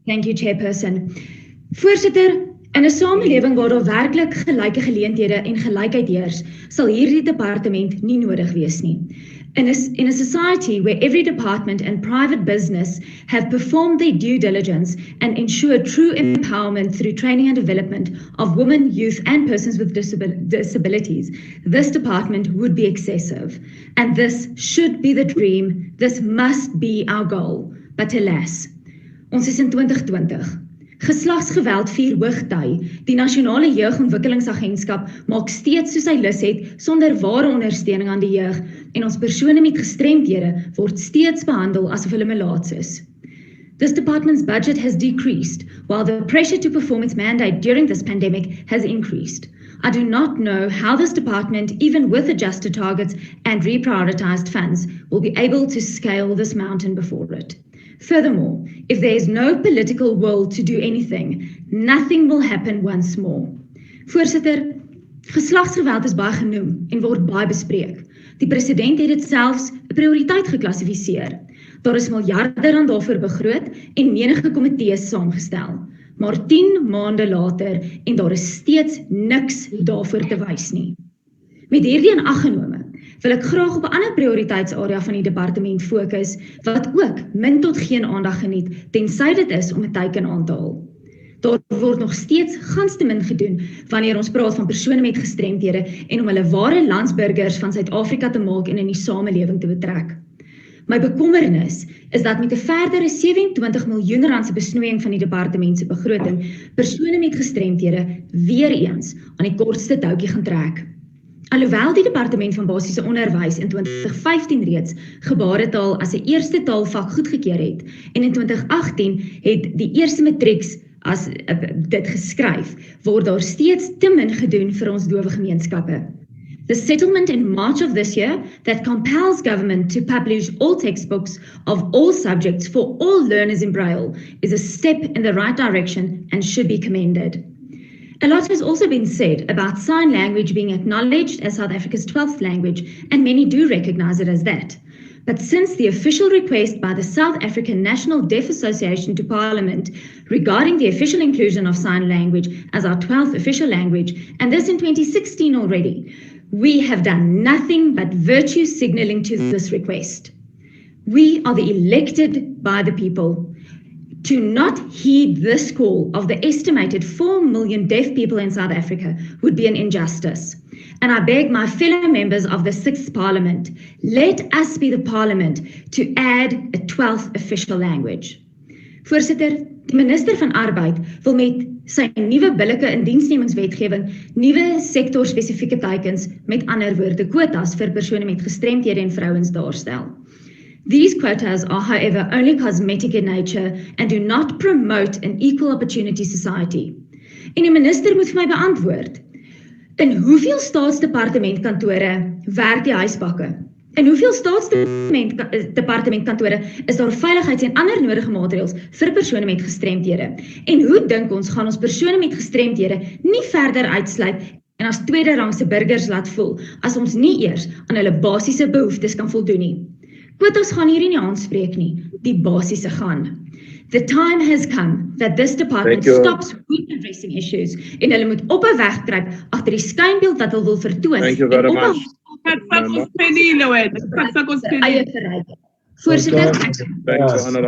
Thank you, Chairperson. Voorsitter, in 'n samelewing waar daar werklik gelyke geleenthede en gelykheid heers, sal hierdie departement nie nodig wees nie. In a society where every department and private business have performed their due diligence and ensured true empowerment through training and development of women, youth and persons with disabilities, this department would be excessive. And this should be the dream, this must be our goal. But alas, ons is in 2020. Geslagsgeweld vier hoogtyd. Die Nasionale Jeugontwikkelingsagentskap maak steeds soos hy lus het, sonder ware ondersteuning aan die jeug, en ons persone met gestremdhede word steeds behandel asof hulle melaats is. This department's budget has decreased, while the pressure to perform its mandate during this pandemic has increased. I do not know how this department, even with adjusted targets and reprioritized funds, will be able to scale this mountain before it. Furthermore, if there is no political will to do anything, nothing will happen once more. Voorsitter, geslagsgeweld is baie genoem en word baie bespreek. Die president het dit selfs 'n prioriteit geklassifiseer. Daar is miljarde rand daarvoor begroot en menige komitees saamgestel. Maar 10 maande later en daar is steeds niks daarvoor te wys nie. Met hierdie in ag genome, wil ek graag op 'n ander prioriteitsarea van die departement fokus, wat ook min tot geen aandag geniet, tensy dit is om 'n teiken aan te haal. Daar word nog steeds gans te min gedoen wanneer ons praat van persone met gestremdhede en om hulle ware landsburgers van Suid-Afrika te maak en in die samelewing te betrek. My bekommernis is dat met 'n verdere 27 miljoen rand se besnoeiing van die departement se begroting, persone met gestremdhede weer eens aan die kortste toutjie gaan trek. Alhoewel die departement van basiese onderwys in 2015 reeds gebaretaal as 'n eerste taalvak goedgekeur het en in 2018 het die eerste matrieks as dit geskryf, word daar steeds te min gedoen vir ons dowe gemeenskappe. The settlement in March of this year that compels government to publish all textbooks of all subjects for all learners in Braille is a step in the right direction and should be commended. A lot has also been said about sign language being acknowledged as South Africa's 12th language, and many do recognize it as that. But since the official request by the South African National Deaf Association to Parliament regarding the official inclusion of sign language as our 12th official language, and this in 2016 already, we have done nothing but virtue signaling to this request. We are the elected by the people. To not heed this call of the estimated 4 million deaf people in South Africa would be an injustice. And I beg my fellow members of the 6th Parliament, let us be the Parliament to add a 12th official language. Voorsitter, die minister van Arbeid wil met sy nuwe billike indiensnemingswetgewing nuwe sektorspesifieke teikens, met ander woorde quotas vir persone met gestremdhede en vrouens daarstel. These quotas are, however, only cosmetic in nature and do not promote an equal opportunity society. En die minister moet vir my beantwoord, in hoeveel staatsdepartementkantore werk die huisbakke? In hoeveel staatsdepartementkantore is daar veiligheids- en ander nodige maatreëls vir persone met gestremdhede? En hoe dink ons gaan ons persone met gestremdhede nie verder uitsluit en as tweede-rangse burgers laat voel, as ons nie eers aan hulle basiese behoeftes kan voldoen nie? Quotas gaan hierdie nie aanspreek nie, die basiese gaan. The time has come that this department stops addressing issues en hulle moet op 'n weg kruip agter die skynbeeld wat hulle wil vertoon. Thank you very much. Voorsitter, Thank you, Honourable.